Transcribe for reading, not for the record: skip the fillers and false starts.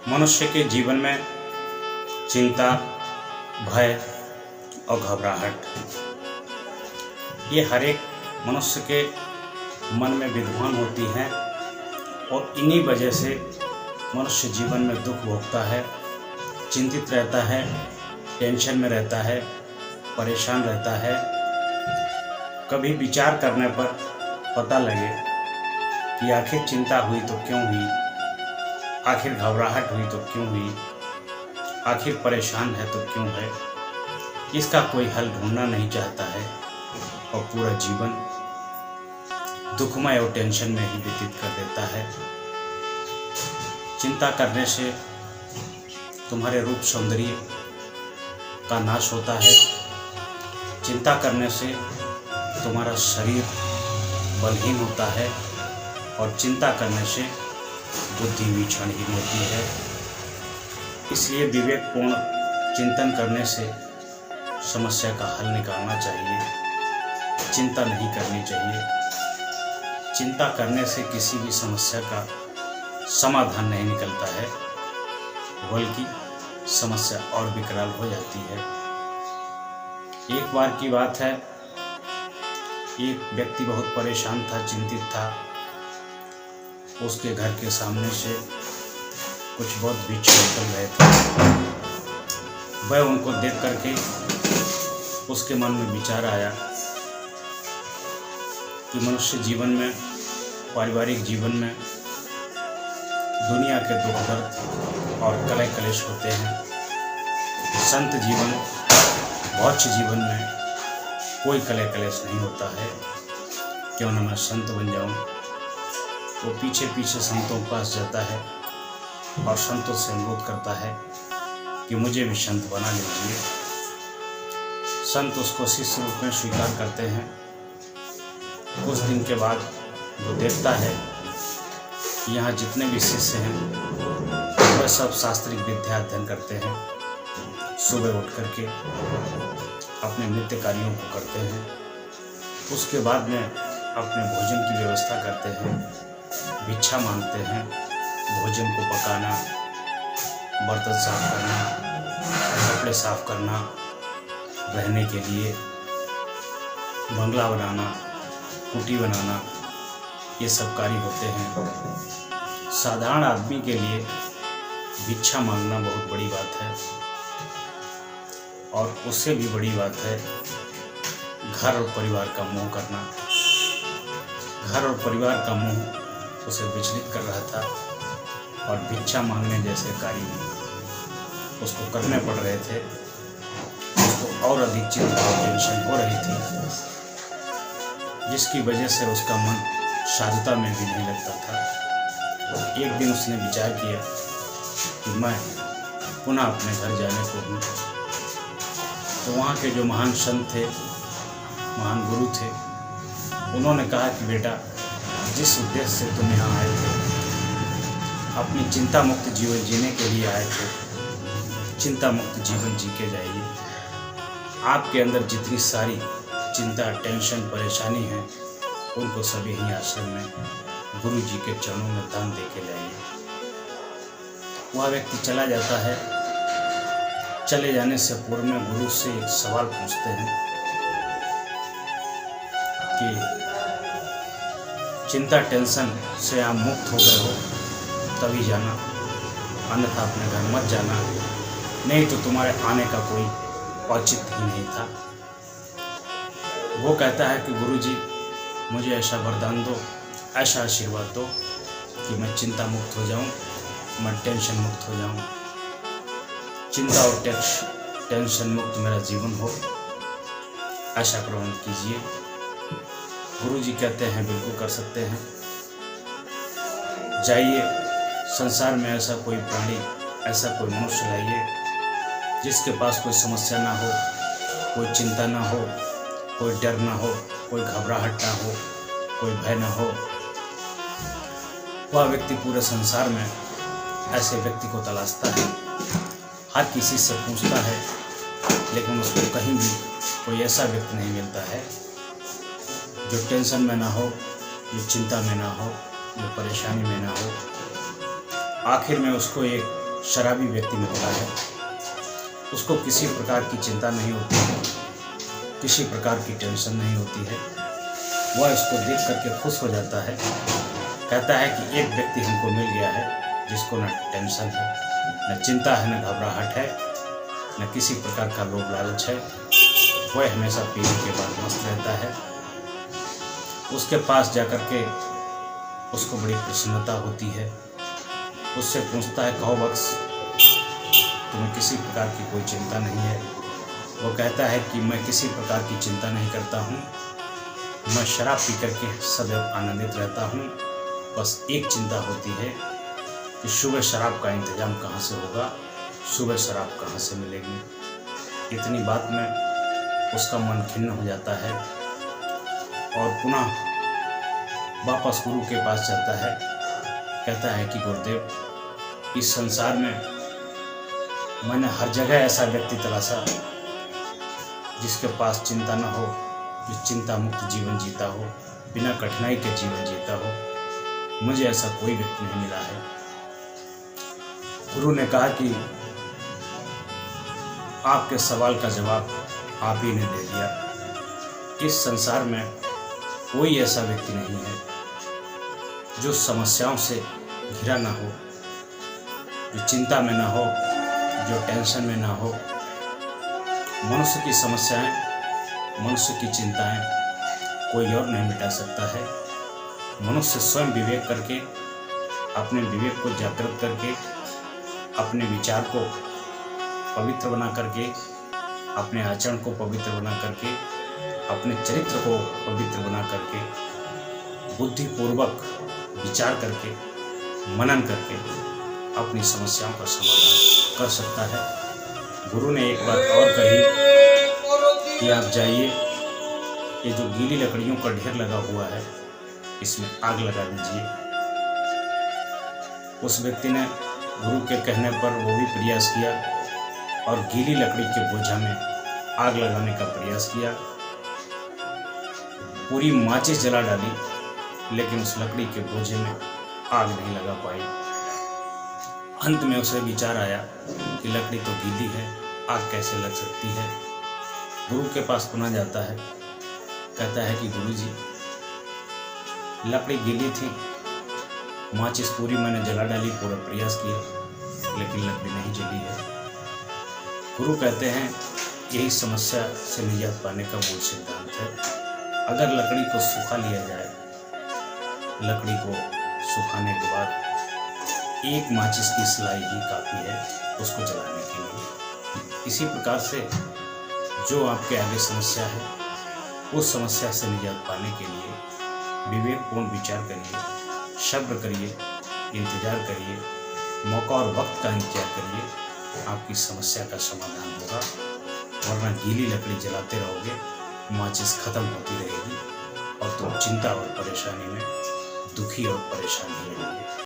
मनुष्य के जीवन में चिंता, भय और घबराहट ये हर एक मनुष्य के मन में विद्यमान होती हैं और इन्हीं वजह से मनुष्य जीवन में दुख भोगता है, चिंतित रहता है, टेंशन में रहता है, परेशान रहता है। कभी विचार करने पर पता लगे कि आखिर चिंता हुई तो क्यों हुई, आखिर घबराहट हुई तो क्यों हुई, आखिर परेशान है तो क्यों है। इसका कोई हल ढूंढना नहीं चाहता है और पूरा जीवन दुखमय और टेंशन में ही व्यतीत कर देता है। चिंता करने से तुम्हारे रूप सौंदर्य का नाश होता है। चिंता करने से तुम्हारा शरीर बलहीन होता है और चिंता करने से बुद्धि भी क्षणहीन होती है। इसलिए विवेकपूर्ण चिंतन करने से समस्या का हल निकालना चाहिए, चिंता नहीं करनी चाहिए। चिंता करने से किसी भी समस्या का समाधान नहीं निकलता है, बल्कि समस्या और विकराल हो जाती है। एक बार की बात है, एक व्यक्ति बहुत परेशान था, चिंतित था। उसके घर के सामने से कुछ बहुत भिक्षु निकल रहे थे। वह उनको देख करके उसके मन में विचार आया कि मनुष्य जीवन में, पारिवारिक जीवन में दुनिया के दुख दर्द और कलह कलेश होते हैं। संत जीवन, मोक्ष जीवन में कोई कलह कलेश नहीं होता है। क्यों ना मैं संत बन जाऊं। वो पीछे पीछे संतों के पास जाता है और संतों से अनुरोध करता है कि मुझे भी संत बना लीजिए। संत उसको शिष्य रूप में स्वीकार करते हैं। कुछ दिन के बाद वो देखता है कि यहाँ जितने भी शिष्य हैं वह सब शास्त्रीय विद्या अध्ययन करते हैं। सुबह उठ करके अपने नित्य कार्यों को करते हैं। उसके बाद में अपने भोजन की व्यवस्था करते हैं, भिक्षा मांगते हैं। भोजन को पकाना, बर्तन साफ करना, कपड़े साफ करना, रहने के लिए बंगला बनाना, कुटी बनाना, ये सब कार्य होते हैं। साधारण आदमी के लिए भिक्षा मांगना बहुत बड़ी बात है और उससे भी बड़ी बात है घर और परिवार का मोह करना। घर और परिवार का मोह उसे विचलित कर रहा था और भिक्षा मांगने जैसे कार्य उसको करने पड़ रहे थे। उसको और अधिक चिंता और टेंशन हो रही थी, जिसकी वजह से उसका मन साधुता में भी नहीं लगता था। एक दिन उसने विचार किया कि मैं पुनः अपने घर जाने को हूँ। तो वहाँ के जो महान संत थे, महान गुरु थे, उन्होंने कहा कि बेटा, जिस उद्देश्य से तुम यहाँ आए थे, अपनी चिंता मुक्त जीवन जीने के लिए आए थे, चिंता मुक्त जीवन जी के जाइए। आपके अंदर जितनी सारी चिंता, टेंशन, परेशानी है, उनको सभी ही आश्रम में गुरु जी के चरणों में दान दे के जाइए। वह व्यक्ति चला जाता है। चले जाने से पूर्व में गुरु से एक सवाल पूछते हैं कि चिंता, टेंशन से आप मुक्त हो गए हो तभी जाना, अन्यथा अपने घर मत जाना, नहीं तो तुम्हारे आने का कोई औचित्य ही नहीं था। वो कहता है कि गुरुजी, मुझे ऐसा वरदान दो, ऐसा आशीर्वाद दो कि मैं चिंता मुक्त हो जाऊं, मैं टेंशन मुक्त हो जाऊं, चिंता और टेंशन मुक्त मेरा जीवन हो, ऐसा प्रबंध कीजिए। गुरुजी कहते हैं बिल्कुल कर सकते हैं। जाइए, संसार में ऐसा कोई प्राणी, ऐसा कोई मनुष्य लाइए जिसके पास कोई समस्या ना हो, कोई चिंता ना हो, कोई डर ना हो, कोई घबराहट ना हो, कोई भय ना हो। वह व्यक्ति पूरे संसार में ऐसे व्यक्ति को तलाशता है, हर किसी से पूछता है, लेकिन उसको कहीं भी कोई ऐसा व्यक्ति नहीं मिलता है जो टेंशन में ना हो, जो चिंता में ना हो, जो परेशानी में ना हो। आखिर में उसको एक शराबी व्यक्ति मिलता है, उसको किसी प्रकार की चिंता नहीं होती है, किसी प्रकार की टेंशन नहीं होती है। वह इसको देख करके खुश हो जाता है, कहता है कि एक व्यक्ति हमको मिल गया है जिसको न टेंशन है, न चिंता है, न घबराहट है, न किसी प्रकार का लोभ लालच है। वह हमेशा पीने के बाद मस्त रहता है। उसके पास जाकर के उसको बड़ी प्रसन्नता होती है। उससे पूछता है, कहो वत्स, तुम्हें किसी प्रकार की कोई चिंता नहीं है? वो कहता है कि मैं किसी प्रकार की चिंता नहीं करता हूँ, मैं शराब पी करके सदैव आनंदित रहता हूँ। बस एक चिंता होती है कि सुबह शराब का इंतजाम कहाँ से होगा, सुबह शराब कहाँ से मिलेगी। इतनी बात में उसका मन खिन्न हो जाता है और पुनः वापस गुरु के पास जाता है। कहता है कि गुरुदेव, इस संसार में मैंने हर जगह ऐसा व्यक्ति तलाशा जिसके पास चिंता न हो, जो चिंता मुक्त जीवन जीता हो, बिना कठिनाई के जीवन जीता हो। मुझे ऐसा कोई व्यक्ति नहीं मिला है। गुरु ने कहा कि आपके सवाल का जवाब आप ही ने दे दिया। इस संसार में कोई ऐसा व्यक्ति नहीं है जो समस्याओं से घिरा ना हो, जो चिंता में ना हो, जो टेंशन में ना हो। मनुष्य की समस्याएं, मनुष्य की चिंताएं कोई और नहीं मिटा सकता है। मनुष्य स्वयं विवेक करके, अपने विवेक को जागृत करके, अपने विचार को पवित्र बना करके, अपने आचरण को पवित्र बना करके, अपने चरित्र को पवित्र बना करके, बुद्धिपूर्वक विचार करके, मनन करके अपनी समस्याओं का समाधान कर सकता है। गुरु ने एक बात और कही कि आप जाइए, ये जो गीली लकड़ियों का ढेर लगा हुआ है, इसमें आग लगा दीजिए। उस व्यक्ति ने गुरु के कहने पर वो भी प्रयास किया और गीली लकड़ी के बोझा में आग लगाने का प्रयास किया। पूरी माचिस जला डाली, लेकिन उस लकड़ी के बोझे में आग नहीं लगा पाई। अंत में उसे विचार आया कि लकड़ी तो गीली है, आग कैसे लग सकती है। गुरु के पास पुनः जाता है, कहता है कि गुरु जी, लकड़ी गीली थी, माचिस पूरी मैंने जला डाली, पूरा प्रयास किया, लेकिन लकड़ी नहीं जली है। गुरु कहते हैं, यही समस्या से निजात पाने का मूल सिद्धांत है। अगर लकड़ी को सुखा लिया जाए, लकड़ी को सुखाने के बाद एक माचिस की सिलाई ही काफ़ी है उसको जलाने के लिए। इसी प्रकार से जो आपके आगे समस्या है, उस समस्या से निजात पाने के लिए विवेकपूर्ण विचार करिए, सब्र करिए, इंतजार करिए, मौका और वक्त का इंतजार करिए, आपकी समस्या का समाधान होगा। वरना गीली लकड़ी जलाते रहोगे, माचिस खत्म होती रहेगी और तुम चिंता और परेशानी में दुखी और परेशान ही रहोगे।